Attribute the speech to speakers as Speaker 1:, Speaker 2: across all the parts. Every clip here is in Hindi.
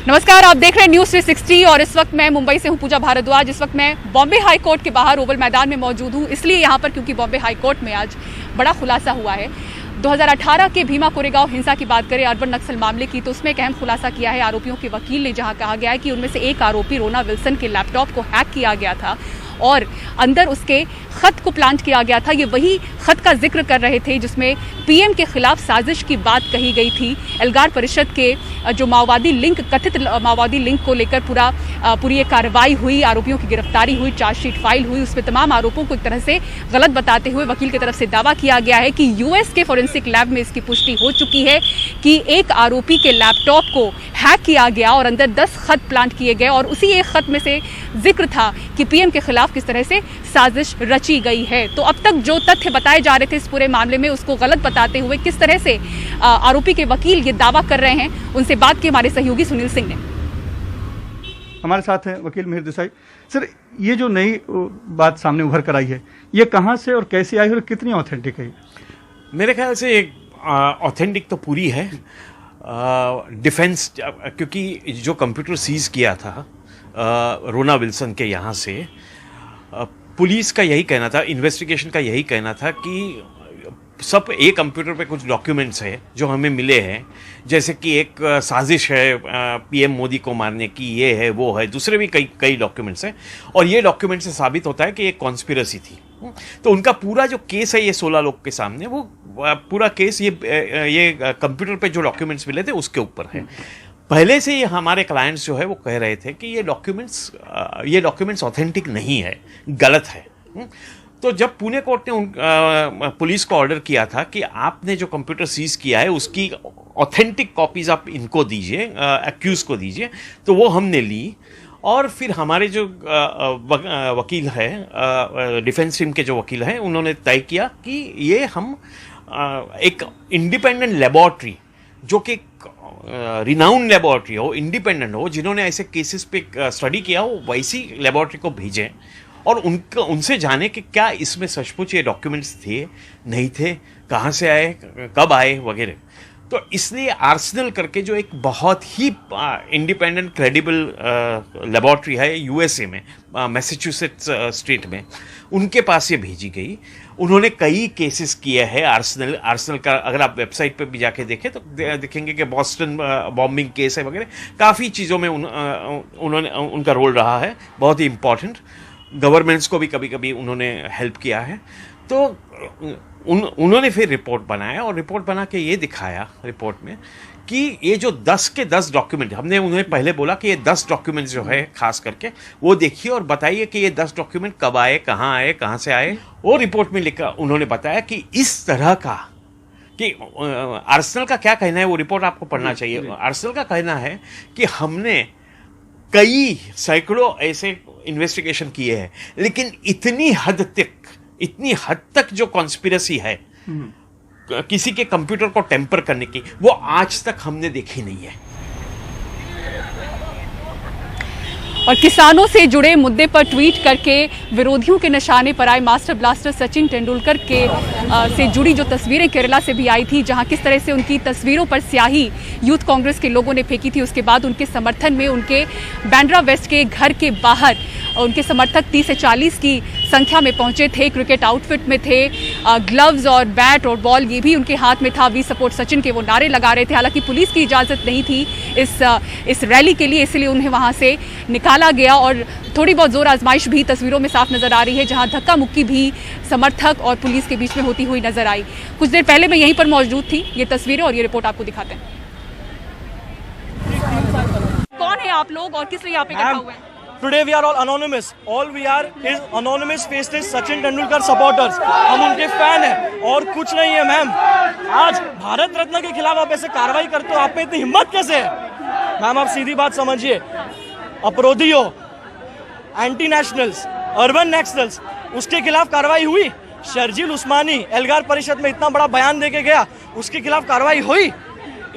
Speaker 1: नमस्कार, आप देख रहे हैं न्यूज़ 360 और इस वक्त मैं मुंबई से हूं पूजा भारद्वाज। इस वक्त मैं बॉम्बे हाई कोर्ट के बाहर ओवल मैदान में मौजूद हूं, इसलिए यहां पर क्योंकि बॉम्बे हाई कोर्ट में आज बड़ा खुलासा हुआ है। 2018 के भीमा कोरेगांव हिंसा की बात करें, अर्बन नक्सल मामले की, तो उसमें एक अहम खुलासा किया है आरोपियों के वकील ने, जहां कहा गया है कि उनमें से एक आरोपी रोना विल्सन के लैपटॉप को हैक किया गया था और अंदर उसके खत को प्लांट किया गया था। ये वही खत का जिक्र कर रहे थे जिसमें पीएम के खिलाफ साजिश की बात कही गई थी। एल्गार परिषद के जो माओवादी लिंक, कथित माओवादी लिंक को लेकर पूरी ये कार्रवाई हुई, आरोपियों की गिरफ्तारी हुई, चार्जशीट फाइल हुई। उसमें तमाम आरोपों को एक तरह से गलत बताते हुए वकील की तरफ से दावा किया गया है कि यूएस के फोरेंसिक लैब में इसकी पुष्टि हो चुकी है कि एक आरोपी के लैपटॉप को हैक किया गया और अंदर 10 खत प्लांट किए गए और उसी एक खत में से जिक्र था कि पीएम के खिलाफ किस तरह से साजिश रची गई है। तो अब तक जो तथ्य बताए जा रहे थे इस पूरे मामले में, उसको गलत बताते हुए किस तरह से आरोपी के वकील ये दावा कर रहे हैं, उनसे बात की हमारे सहयोगी सुनील सिंह ने।
Speaker 2: हमारे साथ हैं वकील मिहिर देसाई। सर, ये जो नई बात सामने उभर कर आई है, ये कहाँ से और कैसे आई और कितनी ऑथेंटिक है?
Speaker 3: मेरे ख्याल से एक ऑथेंटिक तो पूरी है। डिफेंस, क्योंकि जो कंप्यूटर सीज किया था रोना विल्सन के यहाँ से, पुलिस का यही कहना था, इन्वेस्टिगेशन का यही कहना था कि सब एक कंप्यूटर पे कुछ डॉक्यूमेंट्स है जो हमें मिले हैं, जैसे कि एक साजिश है पीएम मोदी को मारने की, ये है वो है, दूसरे भी कई डॉक्यूमेंट्स हैं और ये डॉक्यूमेंट से साबित होता है कि एक कॉन्स्पिरेसी थी। तो उनका पूरा जो केस है ये 16 लोग के सामने, वो पूरा केस ये कंप्यूटर पे जो डॉक्यूमेंट्स मिले थे उसके ऊपर है। पहले से ही हमारे क्लाइंट्स जो है वो कह रहे थे कि ये डॉक्यूमेंट्स ऑथेंटिक नहीं है, गलत है। तो जब पुणे कोर्ट ने पुलिस को ऑर्डर किया था कि आपने जो कंप्यूटर सीज किया है उसकी ऑथेंटिक कॉपीज आप इनको दीजिए, एक्यूज को दीजिए, तो वो हमने ली। और फिर हमारे जो वकील है, डिफेंस टीम के जो वकील हैं, उन्होंने तय किया कि ये हम एक इंडिपेंडेंट लेबोरेटरी, जो कि रिनाउंड लेबोरेटरी हो, इंडिपेंडेंट हो, जिन्होंने ऐसे केसेस पे स्टडी किया हो, वैसी लेबोरेटरी को भेजें और उनसे जाने कि क्या इसमें सचमुच ये डॉक्यूमेंट्स थे, नहीं थे, कहाँ से आए, कब आए वगैरह। तो इसलिए आर्सेनल करके जो एक बहुत ही इंडिपेंडेंट क्रेडिबल लेबोरेटरी है यूएसए में, मैसेच्यूसेट्स स्टेट में, उनके पास ये भेजी गई। उन्होंने कई केसेस किए हैं आर्सेनल का, अगर आप वेबसाइट पे भी जाके देखें तो देखेंगे कि बॉस्टन बॉम्बिंग केस है वगैरह, काफ़ी चीज़ों में उन्होंने उनका रोल रहा है, बहुत ही इम्पॉर्टेंट। गवर्नमेंट्स को भी कभी कभी उन्होंने हेल्प किया है। तो उन्होंने फिर रिपोर्ट बनाया और रिपोर्ट बना के ये दिखाया रिपोर्ट में कि ये जो 10 के 10 डॉक्यूमेंट, हमने उन्हें पहले बोला कि ये 10 डॉक्यूमेंट जो है खास करके वो देखिए और बताइए कि ये 10 डॉक्यूमेंट कब आए, कहाँ से आए। वो रिपोर्ट में लिखा, उन्होंने बताया कि इस तरह का, कि आर्सेनल का क्या कहना है वो रिपोर्ट आपको पढ़ना चाहिए। आर्सेनल का कहना है कि हमने कई सैकड़ों ऐसे इन्वेस्टिगेशन किए हैं, लेकिन इतनी हद तक जो कॉन्स्पिरेसी है किसी के कंप्यूटर को टेम्पर करने की, वो आज तक हमने देखी नहीं है।
Speaker 1: और किसानों से जुड़े मुद्दे पर ट्वीट करके विरोधियों के निशाने पर आए मास्टर ब्लास्टर सचिन तेंदुलकर से जुड़ी जो तस्वीरें केरला से भी आई थी, जहां किस तरह से उनकी तस्वीरों पर स्याही यूथ कांग्रेस के लोगों ने फेंकी थी। उसके बाद उनके समर्थन में उनके बांद्रा वेस्ट के घर के बाहर उनके समर्थक 30 से 40 की संख्या में पहुंचे थे, क्रिकेट आउटफिट में थे, ग्लव्स और बैट और बॉल ये भी उनके हाथ में था, वी सपोर्ट सचिन के वो नारे लगा रहे थे। हालांकि पुलिस की इजाज़त नहीं थी इस रैली के लिए, इसलिए उन्हें वहां से निकाला गया और थोड़ी बहुत जोर आजमाइश भी तस्वीरों में साफ नजर आ रही है, जहां धक्का मुक्की भी समर्थक और पुलिस के बीच में होती हुई नजर आई। कुछ देर पहले मैं यहीं पर मौजूद थी। ये तस्वीरें और ये रिपोर्ट आपको दिखाते हैं। कौन है आप लोग और किस लिए यहाँ पे इकट्ठा हुए हैं?
Speaker 4: Today we are all anonymous. All we are is anonymous faces Sachin Tendulkar supporters. हम उनके फैन हैं और कुछ नहीं है मैम। आज भारत रत्न के खिलाफ आप ऐसे कार्रवाई करते हो, आप में इतनी हिम्मत कैसे है? मैम आप सीधी बात समझिए, अपराधियों, एंटी नेशनल्स, अर्बन नक्सल्स, उसके खिलाफ कार्रवाई हुई। शर्जील उस्मानी एल्गार परिषद में इतना बड़ा बयान देके गया, उसके खिलाफ कार्रवाई हुई।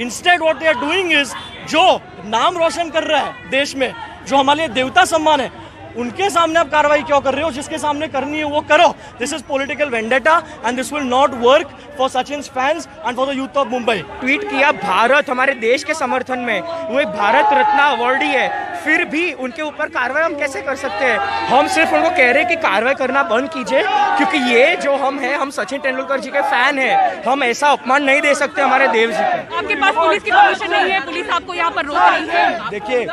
Speaker 4: Instead what they are doing is, जो नाम रोशन कर रहा है देश में, जो हमारे लिए देवता सम्मान है, उनके सामने आप कार्रवाई क्यों कर रहे हो? जिसके सामने करनी है वो करो. This is political vendetta and this will not work for Sachin's fans and for the youth of Mumbai.
Speaker 5: Tweet किया भारत हमारे देश के समर्थन में, वो एक भारत रत्न अवार्डी है, फिर भी उनके ऊपर कार्रवाई हम कैसे कर सकते हैं? हम सिर्फ उनको कह रहे हैं कि कार्रवाई करना बंद कीजिए, क्योंकि ये जो हम हैं, हम सचिन तेंदुलकर जी के फैन हैं, हम ऐसा अपमान नहीं दे सकते हमारे देव जी को.
Speaker 1: आपके पास पुलिस की परमिशन नहीं है, पुलिस आपको यहाँ पर रोक रही है.
Speaker 6: देखिए,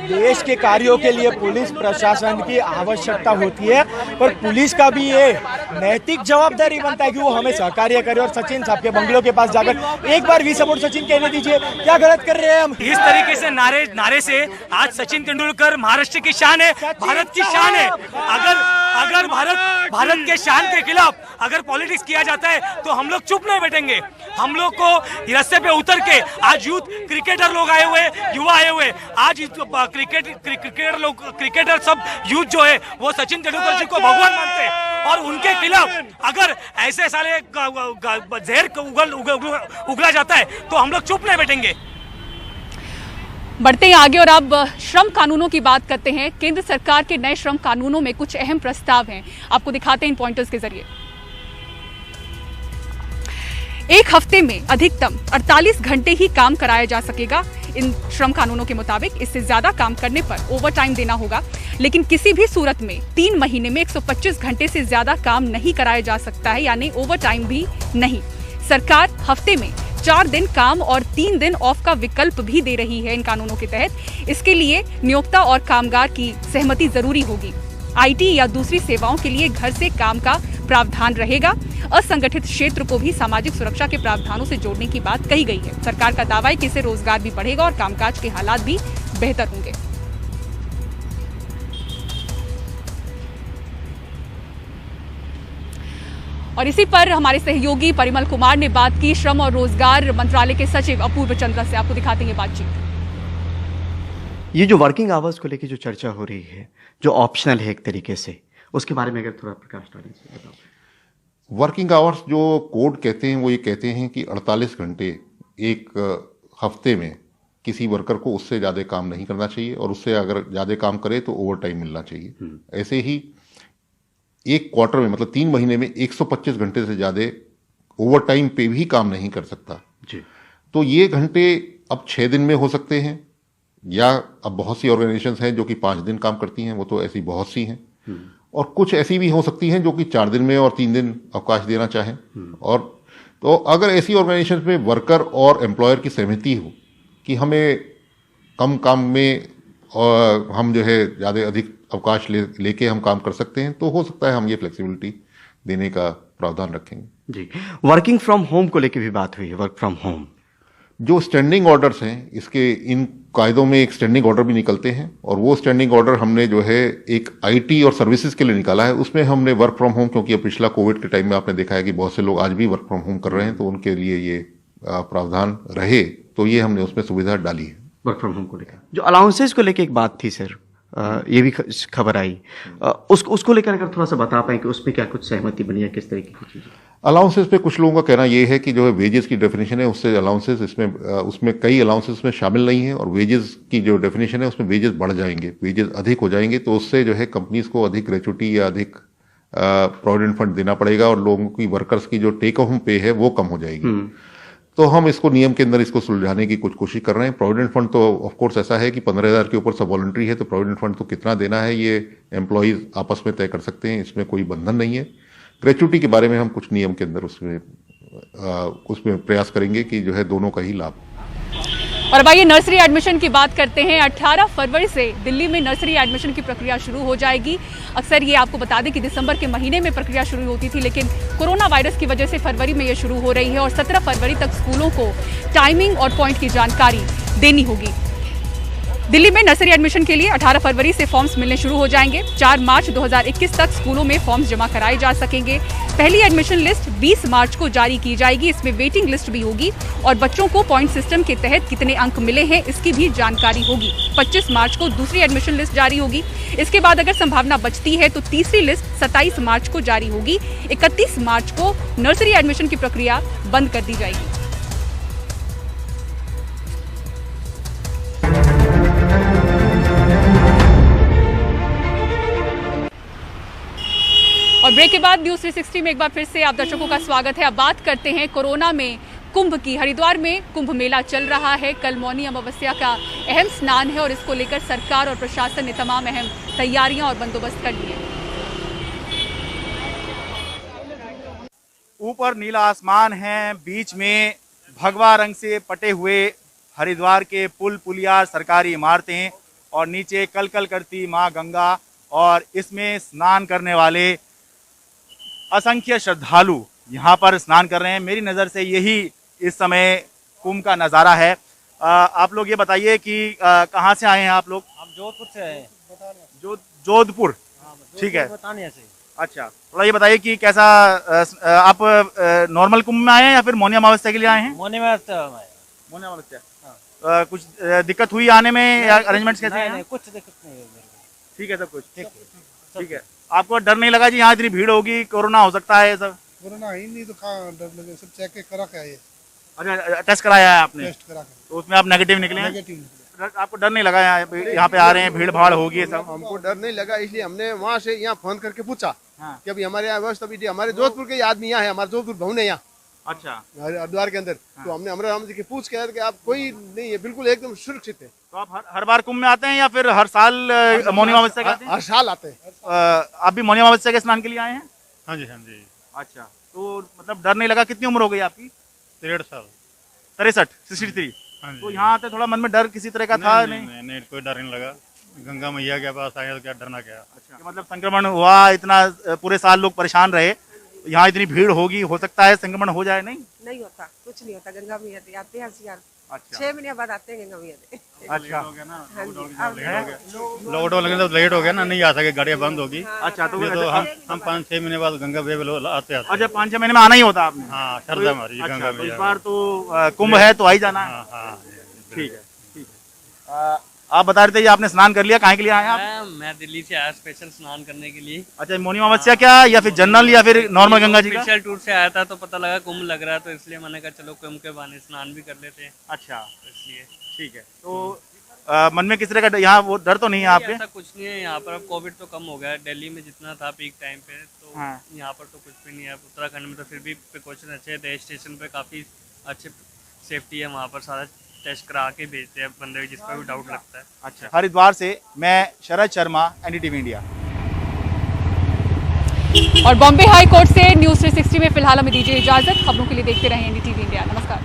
Speaker 6: देश के कार्यों के लिए पुलिस प्रशासन की आवश्यकता होती है, पर पुलिस का भी ये नैतिक जवाबदारी बनता है कि वो हमें सहकार्य करे और सचिन साहब के बंगलों के पास जाकर एक बार वी सपोर्ट सचिन कहने दीजिए. क्या गलत कर रहे हैं हम?
Speaker 5: इस तरीके से नारे से आज सचिन तेंदुलकर महाराष्ट्र की शान है, भारत की शान है. अगर भारत के शान के खिलाफ अगर पॉलिटिक्स किया जाता है तो हम लोग चुप नहीं बैठेंगे. हम लोग को रास्ते पे उतर के आज यूथ क्रिकेटर लोग आए हुए, युवा आए हुए, आज क्रिकेटर सब यूथ जो है वो सचिन तेंदुलकर जी को भगवान मानते हैं, और उनके खिलाफ अगर ऐसे साले जहर उगला जाता है तो हम लोग चुप नहीं बैठेंगे.
Speaker 1: बढ़ते हैं आगे और अब श्रम कानूनों की बात करते हैं. केंद्र सरकार के नए श्रम कानूनों में कुछ अहम प्रस्ताव हैं, आपको दिखाते हैं इन पॉइंटर्स के जरिए. एक हफ्ते में अधिकतम 48 घंटे ही काम कराया जा सकेगा. इन श्रम कानूनों के मुताबिक इससे ज्यादा काम करने पर ओवर टाइम देना होगा, लेकिन किसी भी सूरत में 3 महीने में 125 घंटे से ज्यादा काम नहीं कराया जा सकता है, यानी ओवर टाइम भी नहीं. सरकार हफ्ते में 4 दिन काम और 3 दिन ऑफ का विकल्प भी दे रही है इन कानूनों के तहत. इसके लिए नियोक्ता और कामगार की सहमति जरूरी होगी. आईटी या दूसरी सेवाओं के लिए घर से काम का प्रावधान रहेगा. असंगठित क्षेत्र को भी सामाजिक सुरक्षा के प्रावधानों से जोड़ने की बात कही गई है. सरकार का दावा है कि इससे रोजगार भी बढ़ेगा और कामकाज के हालात भी बेहतर होंगे. और इसी पर हमारे सहयोगी परिमल कुमार ने बात की श्रम और रोजगार मंत्रालय के सचिव अपूर्व चंद्रा से. आपको दिखाते हैं बातचीत.
Speaker 7: ये जो वर्किंग आवर्स को लेकर जो चर्चा हो रही है, जो ऑप्शनल है एक तरीके से, उसके बारे में अगर थोड़ा प्रकाश डालें बताओ.
Speaker 8: वर्किंग आवर्स जो कोड कहते हैं वो ये कहते हैं कि 48 घंटे एक हफ्ते में किसी वर्कर को उससे ज़्यादा काम नहीं करना चाहिए, और उससे अगर ज़्यादा काम करे तो ओवर टाइम मिलना चाहिए. ऐसे ही एक क्वार्टर में, मतलब 3 महीने में 125 घंटे से ज़्यादा ओवर टाइम पे भी काम नहीं कर सकता जी. तो ये घंटे अब 6 दिन में हो सकते हैं, या अब बहुत सी ऑर्गेनाइजेशंस हैं जो कि 5 दिन काम करती हैं, वो तो ऐसी बहुत सी हैं, और कुछ ऐसी भी हो सकती हैं जो कि 4 दिन में और 3 दिन अवकाश देना चाहें. और तो अगर ऐसी ऑर्गेनाइजेशंस में वर्कर और एम्प्लॉयर की सहमति हो कि हमें कम काम में और हम जो है ज़्यादा अधिक अवकाश लेके हम काम कर सकते हैं, तो हो सकता है हम ये फ्लेक्सिबिलिटी देने का प्रावधान रखेंगे
Speaker 7: जी. वर्किंग फ्रॉम होम को लेकर भी बात हुई है. वर्क फ्रॉम होम
Speaker 8: जो स्टैंडिंग ऑर्डर्स हैं, इसके इन कायदों में एक स्टैंडिंग ऑर्डर भी निकलते हैं, और वो स्टैंडिंग ऑर्डर हमने जो है एक आईटी और सर्विसेज के लिए निकाला है. उसमें हमने वर्क फ्रॉम होम, क्योंकि अब पिछला कोविड के टाइम में आपने देखा है कि बहुत से लोग आज भी वर्क फ्रॉम होम कर रहे हैं, तो उनके लिए ये प्रावधान रहे, तो ये हमने उसमें सुविधा डाली है.
Speaker 7: वर्क फ्रॉम होम को लेकर जो अलाउंसेस को लेकर एक बात थी सर, ये भी खबर आई, उसको लेकर अगर थोड़ा सा बता पाएं कि उसमें क्या कुछ सहमति बनी है, किस तरीके की चीज़ें.
Speaker 8: अलाउंसेस पे कुछ लोगों का कहना ये है कि जो है वेजेस की डेफिनेशन है उससे अलाउंसेस उसमें कई अलाउंसेस उसमें शामिल नहीं है, और वेजेस की जो डेफिनेशन है उसमें वेजेस बढ़ जाएंगे, वेजेस अधिक हो जाएंगे, तो उससे जो है कंपनीज को अधिक ग्रेचुटी या अधिक प्रोविडेंट फंड देना पड़ेगा, और लोगों की वर्कर्स की जो टेक होम पे है वो कम हो जाएगी. तो हम इसको नियम के अंदर इसको सुलझाने की कुछ कोशिश कर रहे हैं. प्रोविडेंट फंड तो ऑफ कोर्स ऐसा है कि 15,000 के ऊपर सब वॉलंटरी है, तो प्रोविडेंट फंड तो कितना देना है ये एम्प्लॉयज आपस में तय कर सकते हैं, इसमें कोई बंधन नहीं है. ग्रेचुटी के बारे में हम कुछ नियम के अंदर उसमें प्रयास करेंगे कि जो है दोनों का ही लाभ.
Speaker 1: और अब आइए नर्सरी एडमिशन की बात करते हैं. 18 फरवरी से दिल्ली में नर्सरी एडमिशन की प्रक्रिया शुरू हो जाएगी. अक्सर ये आपको बता दें कि दिसंबर के महीने में प्रक्रिया शुरू होती थी, लेकिन कोरोना वायरस की वजह से फरवरी में ये शुरू हो रही है, और 17 फरवरी तक स्कूलों को टाइमिंग और पॉइंट की जानकारी देनी होगी. दिल्ली में नर्सरी एडमिशन के लिए 18 फरवरी से फॉर्म्स मिलने शुरू हो जाएंगे. 4 मार्च 2021 तक स्कूलों में फॉर्म्स जमा कराए जा सकेंगे. पहली एडमिशन लिस्ट 20 मार्च को जारी की जाएगी. इसमें वेटिंग लिस्ट भी होगी, और बच्चों को पॉइंट सिस्टम के तहत कितने अंक मिले हैं इसकी भी जानकारी होगी. 25 मार्च को दूसरी एडमिशन लिस्ट जारी होगी. इसके बाद अगर संभावना बचती है तो तीसरी लिस्ट 27 मार्च को जारी होगी. 31 मार्च को नर्सरी एडमिशन की प्रक्रिया बंद कर दी जाएगी. ब्रेक के बाद न्यूज़ 360 में एक बार फिर से आप दर्शकों का स्वागत है। अब बात करते हैं कोरोना में कुंभ की। हरिद्वार में कुंभ मेला चल रहा है। कल मौनी अमावस्या का अहम स्नान है और इसको लेकर सरकार और प्रशासन ने तमाम अहम तैयारियां और बंदोबस्त कर लिए।
Speaker 6: ऊपर नीला आसमान है, बीच में भगवा रंग से पटे हुए हरिद्वार के पुल पुलिया सरकारी इमारतें और नीचे कलकल करती माँ गंगा और इसमें स्नान करने वाले असंख्य श्रद्धालु यहाँ पर स्नान कर रहे हैं। मेरी नज़र से यही इस समय कुंभ का नज़ारा है। आप लोग ये बताइए कि कहाँ से आए हैं आप लोग?
Speaker 4: हम जोधपुर से आए।
Speaker 6: जोधपुर, ठीक है।
Speaker 4: बताने से।
Speaker 6: अच्छा, थोड़ा ये बताइए कि कैसा आप नॉर्मल कुंभ में आए हैं या फिर मौनी अमावस्या के लिए आए हैं?
Speaker 4: मौनी अमावस्या।
Speaker 6: मौनी अमावस्या। कुछ दिक्कत हुई आने में या अरेंजमेंट्स कैसे हैं?
Speaker 4: नहीं, कुछ दिक्कत नहीं है मेरे को।
Speaker 6: ठीक है, सब कुछ ठीक है। आपको डर नहीं लगा जी यहाँ इतनी भीड़ होगी, कोरोना हो सकता है? सब
Speaker 9: कोरोना ही नहीं तो कहाँ डर लगे, सब चेक करा के आए।
Speaker 6: अच्छा, टेस्ट कराया है आपने?
Speaker 9: टेस्ट करा के
Speaker 6: तो उसमें आप नेगेटिव निकले हैं?
Speaker 9: नेगेटिव निकले।
Speaker 6: आपको डर नहीं लगा यहाँ पे आ रहे हैं, भीड़ भाड़ होगी सब?
Speaker 10: हमको डर नहीं लगा, इसलिए हमने वहाँ से यहाँ फोन करके पूछा
Speaker 6: हाँ।
Speaker 10: कि अभी हमारे यहाँ व्यवस्था भी हमारे जोधपुर के आदमी यहाँ है, हमारे जोधपुर भवन है यहाँ
Speaker 6: अच्छा,
Speaker 10: हरिद्वार के अंदर। तो हमने अमरा राम जी के पूछ के कि आप कोई नहीं है, बिल्कुल एकदम सुरक्षित है।
Speaker 6: तो आप हर बार कुंभ में आते हैं या फिर हर साल मौनी अमावस्या के आते हैं?
Speaker 10: हर साल आते हैं।
Speaker 6: आप भी मौनी अमावस्या के स्नान के लिए आए हैं?
Speaker 9: हाँ जी, हाँ जी।
Speaker 6: अच्छा, तो मतलब डर नहीं लगा? कितनी उम्र हो गई आपकी?
Speaker 9: 63 साल।
Speaker 6: 63।
Speaker 9: हाँ जी।
Speaker 6: तो यहाँ आते थोड़ा मन में डर किसी तरह का था?
Speaker 9: नहीं, कोई डर नहीं लगा। गंगा मैया के पास आए तो क्या डरना क्या।
Speaker 6: अच्छा, मतलब संक्रमण हुआ इतना, पूरे साल लोग परेशान रहे, यहाँ इतनी भीड़ होगी, हो सकता है संक्रमण हो जाए? नहीं
Speaker 11: होता, कुछ नहीं होता। गंगा मैया आते हैं हर
Speaker 6: अच्छा
Speaker 11: 6 महीने बाद आते हैं गंगा मैया।
Speaker 6: अच्छा,
Speaker 9: लॉकडाउन लगे तो लेट हो गया ना, नहीं आ सके, गाड़ियाँ बंद होगी।
Speaker 6: अच्छा, तो
Speaker 9: हम 5-6 महीने बाद गंगा मैया आते हैं।
Speaker 6: अच्छा, 5-6 महीने में आना ही होता आपने?
Speaker 9: हाँ, श्रद्धा हमारी
Speaker 6: अच्छा,
Speaker 9: गंगा
Speaker 6: तो इस
Speaker 9: मैया।
Speaker 6: बार तो कुंभ है तो आ ही जाना है। ठीक है। आप बता रहे थे ये आपने स्नान कर लिया, कहाँ के लिए आए आप?
Speaker 12: मैं दिल्ली से आया स्पेशल स्नान करने के लिए।
Speaker 6: अच्छा, मौनी अमावस्या क्या या फिर जनरल या फिर नॉर्मल गंगा जी का?
Speaker 12: स्पेशल टूर से आया था तो पता लगा कुंभ लग रहा है, तो इसलिए मैंने कहा चलो कुंभ के बहाने स्नान भी कर लेते हैं।
Speaker 6: अच्छा,
Speaker 12: इसलिए
Speaker 6: ठीक है। तो मन में किस तरह का यहाँ वो डर तो नहीं है आपके?
Speaker 12: ऐसा कुछ नहीं है यहाँ पर। अब कोविड तो कम हो गया है, दिल्ली में जितना था पीक टाइम पे, तो
Speaker 6: हाँ।
Speaker 12: यहाँ पर तो कुछ भी नहीं है। उत्तराखंड में तो फिर भी प्रिकॉशन अच्छे थे, स्टेशन पे काफ़ी अच्छे सेफ्टी है, वहाँ पर सारा टेस्ट करा के भेजते हैं बंदे जिस पर भी डाउट लगता है।
Speaker 6: अच्छा, हरिद्वार से मैं शरद शर्मा, एनडीटीवी इंडिया।
Speaker 1: और बॉम्बे हाई कोर्ट से न्यूज़ 360 में फिलहाल हमें दीजिए इजाजत। खबरों के लिए देखते रहें एनडीटीवी इंडिया। नमस्कार।